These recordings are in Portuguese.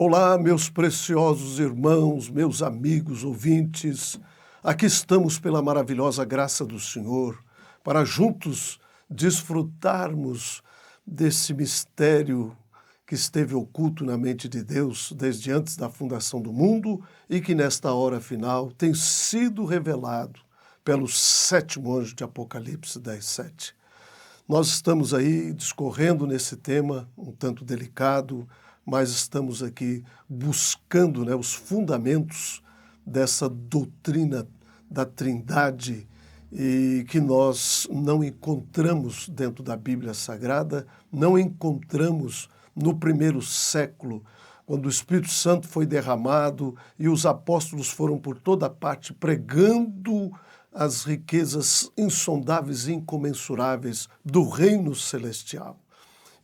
Olá, meus preciosos irmãos, meus amigos ouvintes. Aqui estamos pela maravilhosa graça do Senhor para juntos desfrutarmos desse mistério que esteve oculto na mente de Deus desde antes da fundação do mundo e que nesta hora final tem sido revelado pelo sétimo anjo de Apocalipse 10:7. Nós estamos aí discorrendo nesse tema um tanto delicado, mas estamos aqui buscando, os fundamentos dessa doutrina da Trindade e que nós não encontramos dentro da Bíblia Sagrada, não encontramos no primeiro século, quando o Espírito Santo foi derramado e os apóstolos foram por toda parte pregando as riquezas insondáveis e incomensuráveis do reino celestial.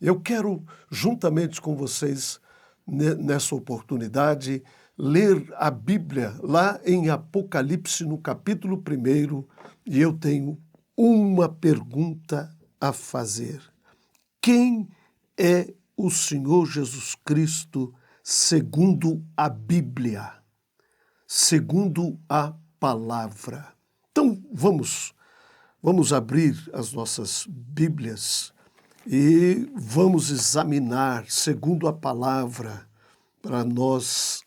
Eu quero, juntamente com vocês, nessa oportunidade, ler a Bíblia lá em Apocalipse, no capítulo 1, e eu tenho uma pergunta a fazer. Quem é o Senhor Jesus Cristo segundo a Bíblia, segundo a palavra? Então, vamos abrir as nossas Bíblias e vamos examinar, segundo a palavra, para nós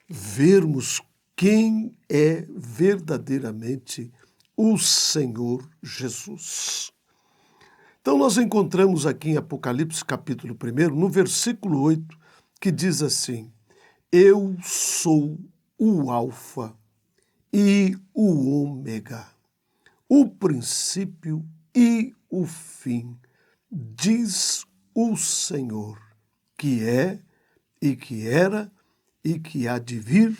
vermos quem é verdadeiramente o Senhor Jesus. Então, nós encontramos aqui em Apocalipse, capítulo 1, no versículo 8, que diz assim: Eu sou o Alfa e o Ômega, o princípio e o fim, diz o Senhor, que é e que era e que há de vir,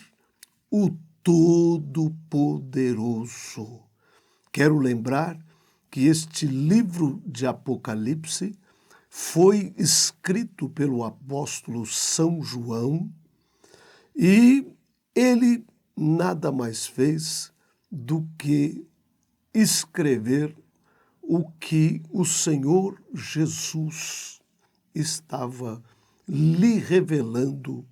o Todo-Poderoso. Quero lembrar que este livro de Apocalipse foi escrito pelo apóstolo São João e ele nada mais fez do que escrever o que o Senhor Jesus estava lhe revelando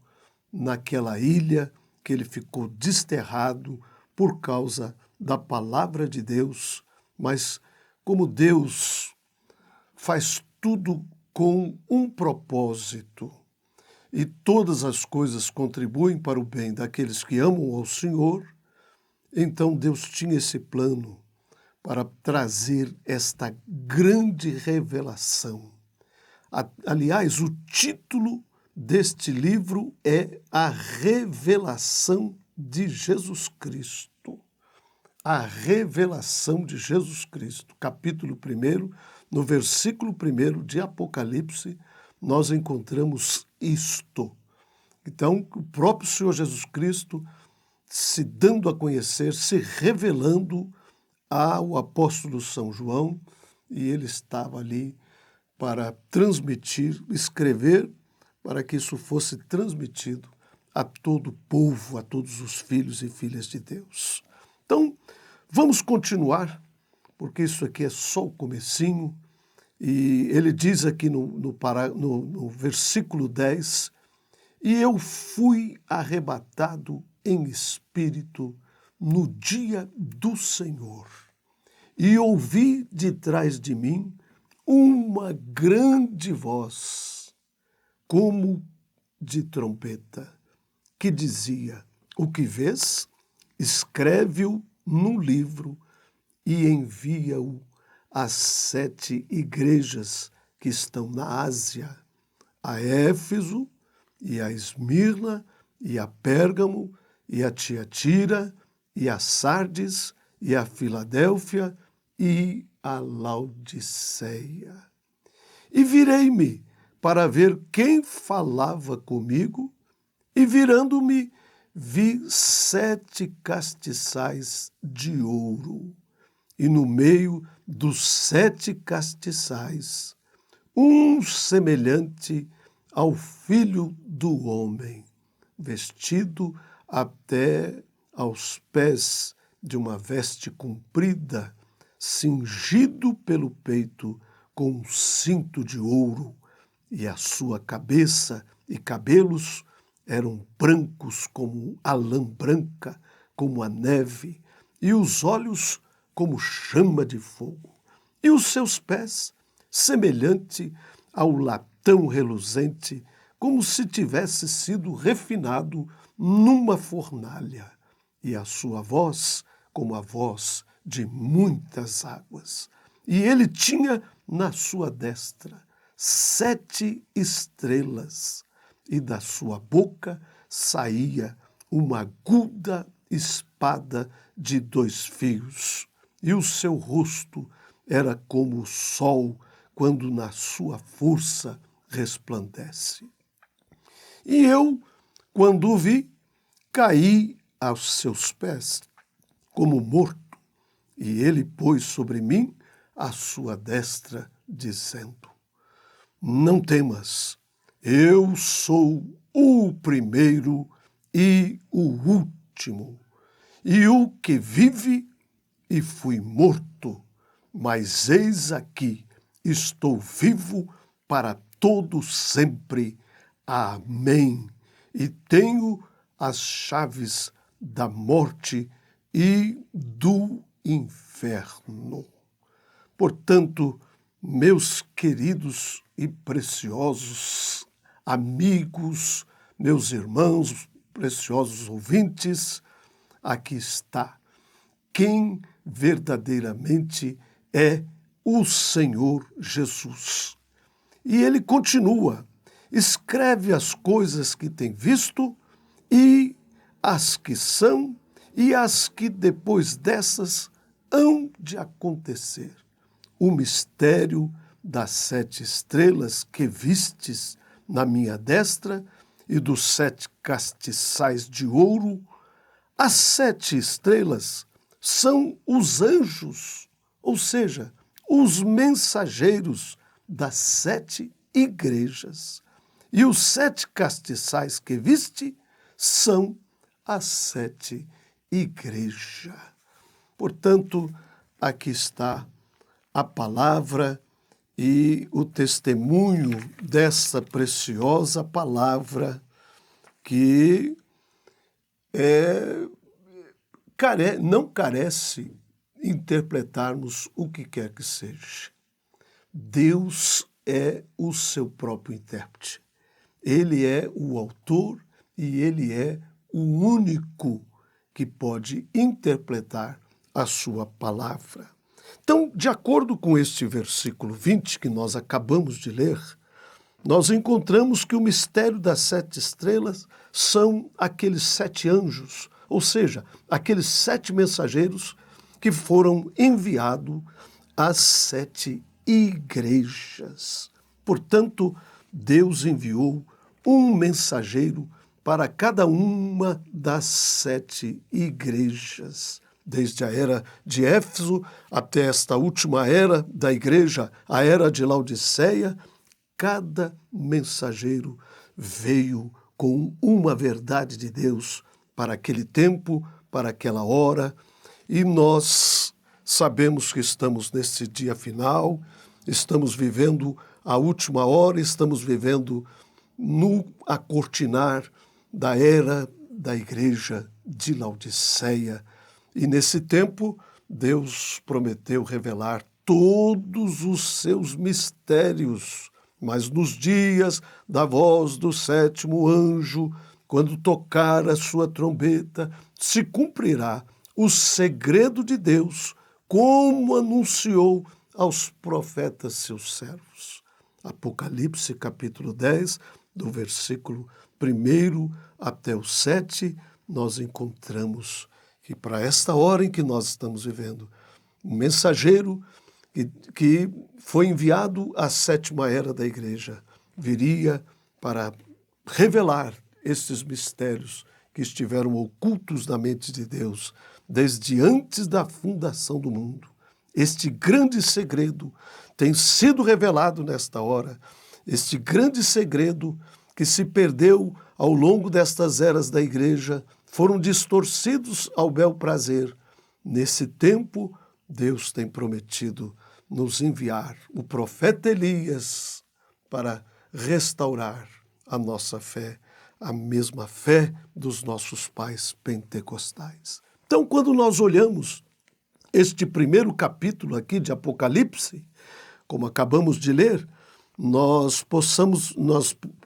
naquela ilha que ele ficou desterrado por causa da palavra de Deus, mas como Deus faz tudo com um propósito e todas as coisas contribuem para o bem daqueles que amam ao Senhor, então Deus tinha esse plano para trazer esta grande revelação. Aliás, o título deste livro é A Revelação de Jesus Cristo. A Revelação de Jesus Cristo. Capítulo 1, no versículo 1 de Apocalipse, nós encontramos isto. Então, o próprio Senhor Jesus Cristo se dando a conhecer, se revelando ao apóstolo São João, e ele estava ali para transmitir, escrever, para que isso fosse transmitido a todo o povo, a todos os filhos e filhas de Deus. Então, vamos continuar, porque isso aqui é só o comecinho, e ele diz aqui no versículo 10, e eu fui arrebatado em espírito no dia do Senhor, e ouvi de trás de mim uma grande voz, como de trombeta, que dizia: o que vês, escreve-o num livro e envia-o às 7 igrejas que estão na Ásia, a Éfeso, e a Esmirna, e a Pérgamo, e a Tiatira, e a Sardes, e a Filadélfia, e a Laodiceia. E virei-me para ver quem falava comigo, e virando-me, vi 7 castiçais de ouro, e no meio dos 7 castiçais, um semelhante ao Filho do Homem, vestido até aos pés de uma veste comprida, cingido pelo peito com um cinto de ouro, e a sua cabeça e cabelos eram brancos como a lã branca, como a neve, e os olhos como chama de fogo, e os seus pés semelhante ao latão reluzente, como se tivesse sido refinado numa fornalha, e a sua voz como a voz de muitas águas. E ele tinha na sua destra 7 estrelas, e da sua boca saía uma aguda espada de 2 fios, e o seu rosto era como o sol quando na sua força resplandece. E eu, quando o vi, caí aos seus pés como morto, e ele pôs sobre mim a sua destra, dizendo: Não temas, eu sou o primeiro e o último, e o que vive, e fui morto, mas eis aqui, estou vivo para todo sempre. Amém. E tenho as chaves da morte e do inferno. Portanto, meus queridos e preciosos amigos, meus irmãos, preciosos ouvintes, aqui está quem verdadeiramente é o Senhor Jesus. E ele continua, escreve as coisas que tem visto e as que são e as que depois dessas hão de acontecer. O mistério das 7 estrelas que vistes na minha destra e dos 7 castiçais de ouro. As 7 estrelas são os anjos, ou seja, os mensageiros das 7 igrejas. E os 7 castiçais que viste são as 7 igrejas. Portanto, aqui está a palavra e o testemunho dessa preciosa palavra que não carece interpretarmos o que quer que seja. Deus é o seu próprio intérprete. Ele é o autor e ele é o único que pode interpretar a sua palavra. Então, de acordo com este versículo 20 que nós acabamos de ler, nós encontramos que o mistério das 7 estrelas são aqueles 7 anjos, ou seja, aqueles 7 mensageiros que foram enviados às 7 igrejas. Portanto, Deus enviou um mensageiro para cada uma das 7 igrejas. Desde a era de Éfeso até esta última era da igreja, a era de Laodiceia, cada mensageiro veio com uma verdade de Deus para aquele tempo, para aquela hora, e nós sabemos que estamos nesse dia final, estamos vivendo a última hora, estamos vivendo no acortinar da era da igreja de Laodiceia. E nesse tempo, Deus prometeu revelar todos os seus mistérios, mas nos dias da voz do 7º anjo, quando tocar a sua trombeta, se cumprirá o segredo de Deus, como anunciou aos profetas seus servos. Apocalipse capítulo 10, do versículo 1 até o 7, nós encontramos que para esta hora em que nós estamos vivendo, um mensageiro que foi enviado à 7ª era da igreja, viria para revelar estes mistérios que estiveram ocultos na mente de Deus desde antes da fundação do mundo. Este grande segredo tem sido revelado nesta hora, este grande segredo que se perdeu ao longo destas eras da igreja, foram distorcidos ao bel prazer. Nesse tempo, Deus tem prometido nos enviar o profeta Elias para restaurar a nossa fé, a mesma fé dos nossos pais pentecostais. Então, quando nós olhamos este primeiro capítulo aqui de Apocalipse, como acabamos de ler, nós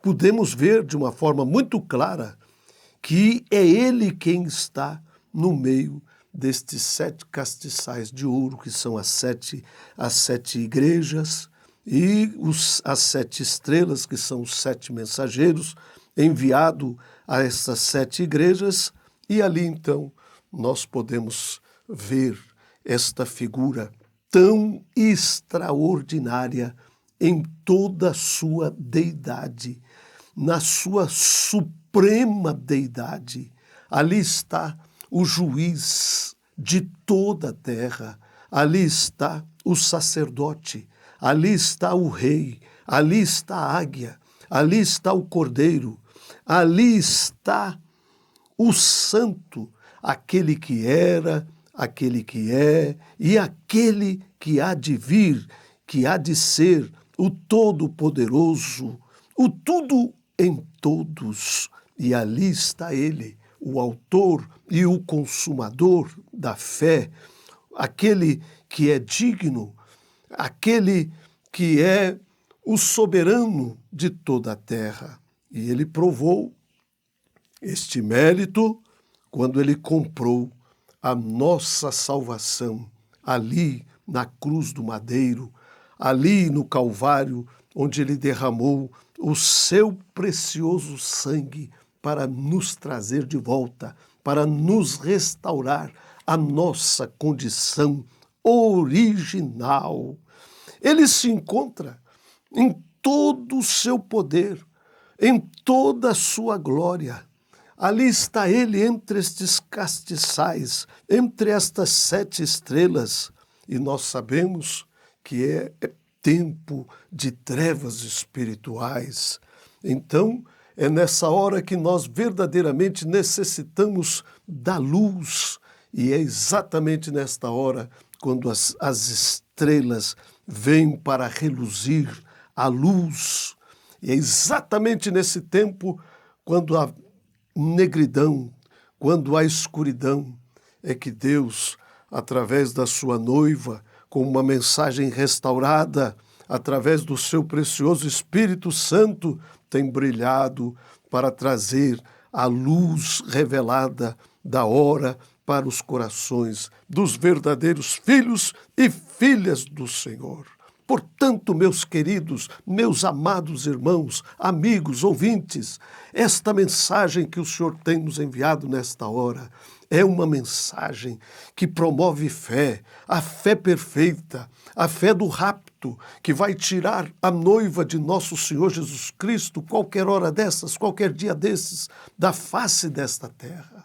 podemos ver de uma forma muito clara que é Ele quem está no meio destes 7 castiçais de ouro, que são as sete igrejas, e as 7 estrelas, que são os 7 mensageiros, enviado a essas 7 igrejas, e ali então nós podemos ver esta figura tão extraordinária em toda a sua deidade, na sua suprema deidade. Ali está o juiz de toda a terra, ali está o sacerdote, ali está o rei, ali está a águia, ali está o cordeiro, ali está o santo, aquele que era, aquele que é e aquele que há de vir, que há de ser, o Todo-Poderoso, o tudo em todos. E ali está ele, o autor e o consumador da fé, aquele que é digno, aquele que é o soberano de toda a terra. E ele provou este mérito quando ele comprou a nossa salvação ali na cruz do madeiro, ali no Calvário, onde ele derramou o seu precioso sangue para nos trazer de volta, para nos restaurar a nossa condição original. Ele se encontra em todo o seu poder, em toda a sua glória. Ali está ele entre estes castiçais, entre estas 7 estrelas, e nós sabemos que é tempo de trevas espirituais. Então, é nessa hora que nós verdadeiramente necessitamos da luz, e é exatamente nesta hora quando as estrelas vêm para reluzir a luz, e é exatamente nesse tempo quando a negridão, quando há escuridão, é que Deus, através da sua noiva, com uma mensagem restaurada, através do seu precioso Espírito Santo, tem brilhado para trazer a luz revelada da hora para os corações dos verdadeiros filhos e filhas do Senhor. Portanto, meus queridos, meus amados irmãos, amigos, ouvintes, esta mensagem que o Senhor tem nos enviado nesta hora é uma mensagem que promove fé, a fé perfeita, a fé do rapto, que vai tirar a noiva de nosso Senhor Jesus Cristo qualquer hora dessas, qualquer dia desses, da face desta terra.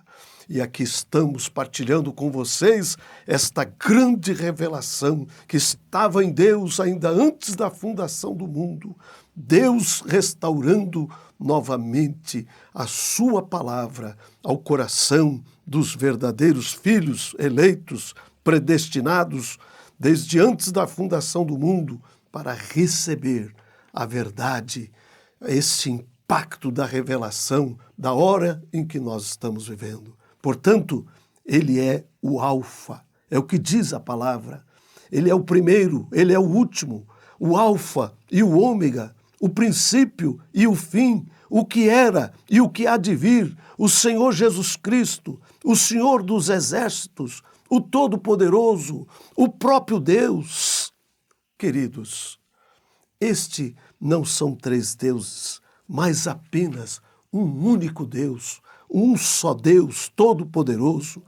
E aqui estamos partilhando com vocês esta grande revelação que estava em Deus ainda antes da fundação do mundo. Deus restaurando novamente a sua palavra ao coração dos verdadeiros filhos eleitos, predestinados desde antes da fundação do mundo para receber a verdade, esse impacto da revelação da hora em que nós estamos vivendo. Portanto, ele é o alfa, é o que diz a palavra. Ele é o primeiro, ele é o último, o alfa e o ômega, o princípio e o fim, o que era e o que há de vir, o Senhor Jesus Cristo, o Senhor dos exércitos, o Todo-Poderoso, o próprio Deus. Queridos, este não são 3 deuses, mas apenas um único Deus, um só Deus Todo-Poderoso.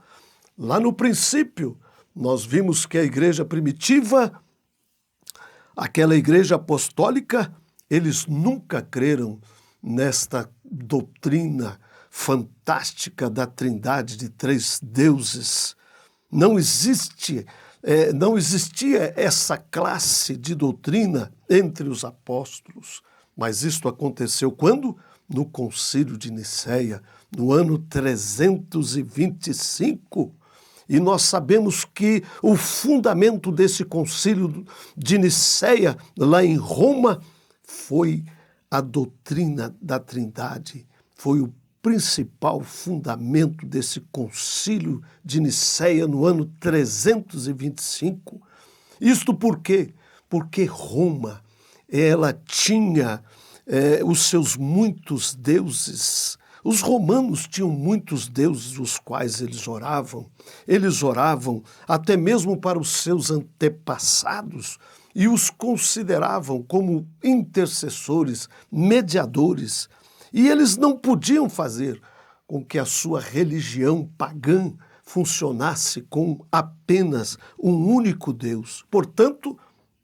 Lá no princípio, nós vimos que a igreja primitiva, aquela igreja apostólica, eles nunca creram nesta doutrina fantástica da trindade de 3 deuses. Não existia essa classe de doutrina entre os apóstolos. Mas isto aconteceu quando? No Concílio de Nicéia, no ano 325. E nós sabemos que o fundamento desse Concílio de Nicéia, lá em Roma, foi a doutrina da Trindade, foi o principal fundamento desse concílio de Nicéia no ano 325. Isto por quê? Porque Roma, ela tinha os seus muitos deuses. Os romanos tinham muitos deuses os quais eles oravam. Eles oravam até mesmo para os seus antepassados e os consideravam como intercessores, mediadores. E eles não podiam fazer com que a sua religião pagã funcionasse com apenas um único Deus. Portanto,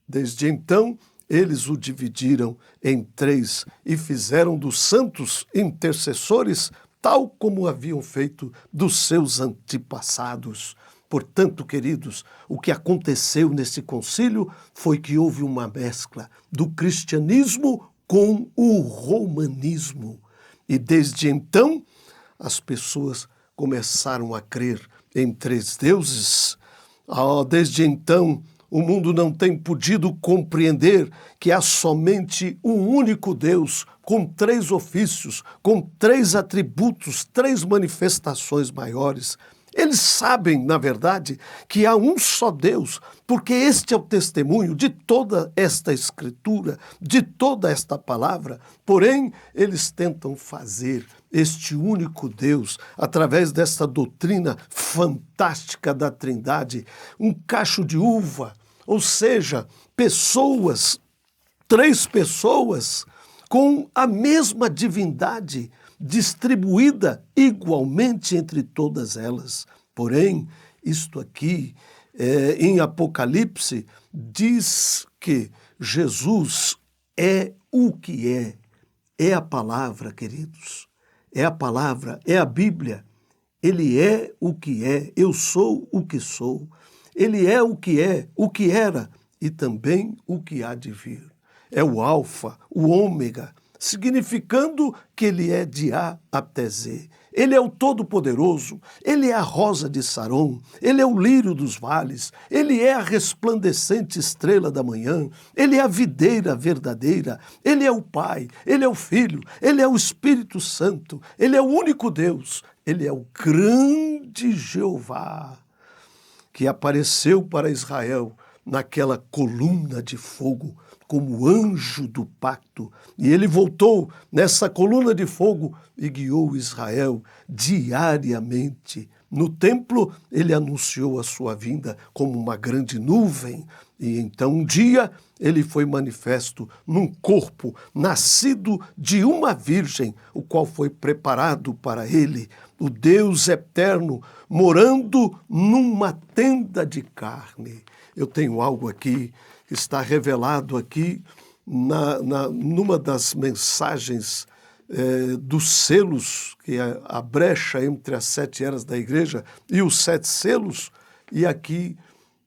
desde então, eles o dividiram em três e fizeram dos santos intercessores tal como haviam feito dos seus antepassados. Portanto, queridos, o que aconteceu nesse concílio foi que houve uma mescla do cristianismo com o romanismo. E desde então, as pessoas começaram a crer em três deuses. Desde então, o mundo não tem podido compreender que há somente um único Deus, com três ofícios, com três atributos, três manifestações maiores. Eles sabem, na verdade, que há um só Deus, porque este é o testemunho de toda esta Escritura, de toda esta palavra. Porém, eles tentam fazer este único Deus, através desta doutrina fantástica da Trindade, um cacho de uva, ou seja, três pessoas com a mesma divindade, distribuída igualmente entre todas elas. Porém, isto aqui, em Apocalipse, diz que Jesus é o que é. É a palavra, queridos. É a palavra, é a Bíblia. Ele é o que é, eu sou o que sou. Ele é, o que era e também o que há de vir. É o Alfa, o Ômega, significando que ele é de A até Z. Ele é o Todo-Poderoso, ele é a rosa de Saron, ele é o lírio dos vales, ele é a resplandecente estrela da manhã, ele é a videira verdadeira, ele é o Pai, ele é o Filho, ele é o Espírito Santo, ele é o único Deus, ele é o grande Jeová, que apareceu para Israel naquela coluna de fogo, como anjo do pacto. E ele voltou nessa coluna de fogo e guiou Israel diariamente. No templo, ele anunciou a sua vinda como uma grande nuvem. E então um dia ele foi manifesto num corpo nascido de uma virgem, o qual foi preparado para ele, o Deus eterno, morando numa tenda de carne. Eu tenho algo aqui que está revelado aqui numa das mensagens dos selos, que é a brecha entre as 7 eras da igreja e os 7 selos. E aqui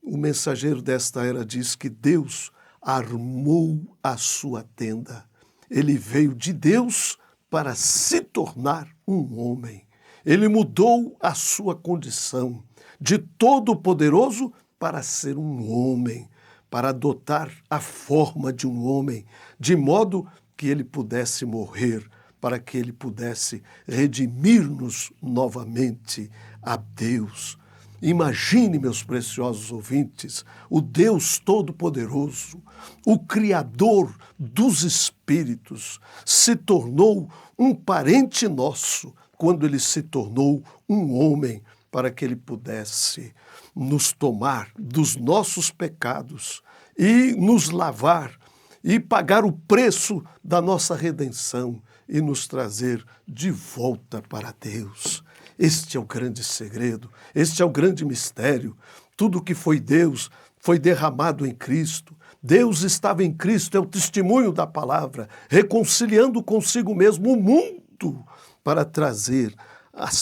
o mensageiro desta era diz que Deus armou a sua tenda. Ele veio de Deus para se tornar um homem. Ele mudou a sua condição de todo-poderoso para ser um homem, para adotar a forma de um homem, de modo que ele pudesse morrer, para que ele pudesse redimir-nos novamente a Deus. Imagine, meus preciosos ouvintes, o Deus Todo-Poderoso, o Criador dos Espíritos, se tornou um parente nosso quando ele se tornou um homem, para que ele pudesse nos tomar dos nossos pecados e nos lavar e pagar o preço da nossa redenção e nos trazer de volta para Deus. Este é o grande segredo, este é o grande mistério. Tudo que foi Deus foi derramado em Cristo. Deus estava em Cristo, é o testemunho da palavra, reconciliando consigo mesmo o mundo para trazer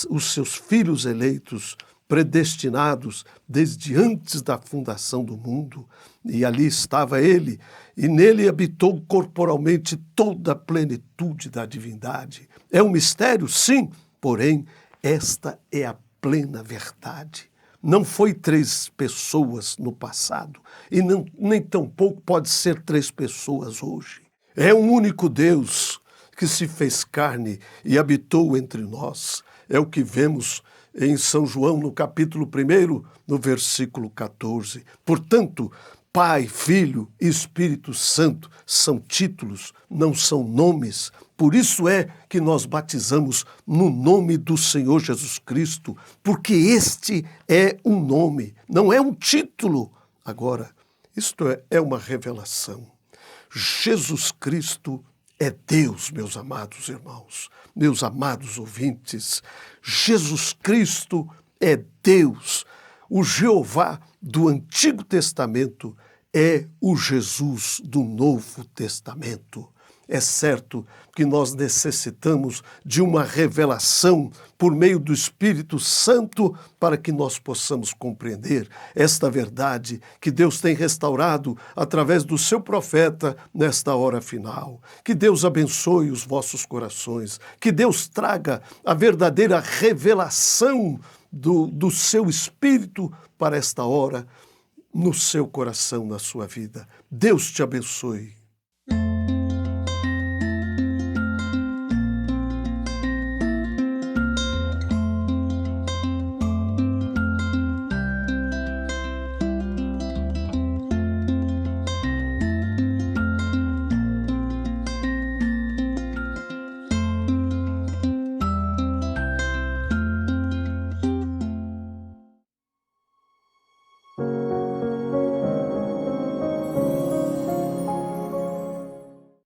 os seus filhos eleitos, predestinados desde antes da fundação do mundo. E ali estava ele, e nele habitou corporalmente toda a plenitude da divindade. É um mistério? Sim, porém, esta é a plena verdade. Não foi 3 pessoas no passado, e nem tampouco pode ser 3 pessoas hoje. É um único Deus que se fez carne e habitou entre nós. É o que vemos em São João, no capítulo 1, no versículo 14. Portanto, Pai, Filho e Espírito Santo são títulos, não são nomes. Por isso é que nós batizamos no nome do Senhor Jesus Cristo, porque este é um nome, não é um título. Agora, isto é uma revelação. Jesus Cristo é Deus, meus amados irmãos, meus amados ouvintes. Jesus Cristo é Deus. O Jeová do Antigo Testamento é o Jesus do Novo Testamento. É certo que nós necessitamos de uma revelação por meio do Espírito Santo para que nós possamos compreender esta verdade que Deus tem restaurado através do seu profeta nesta hora final. Que Deus abençoe os vossos corações, que Deus traga a verdadeira revelação do seu Espírito para esta hora no seu coração, na sua vida. Deus te abençoe.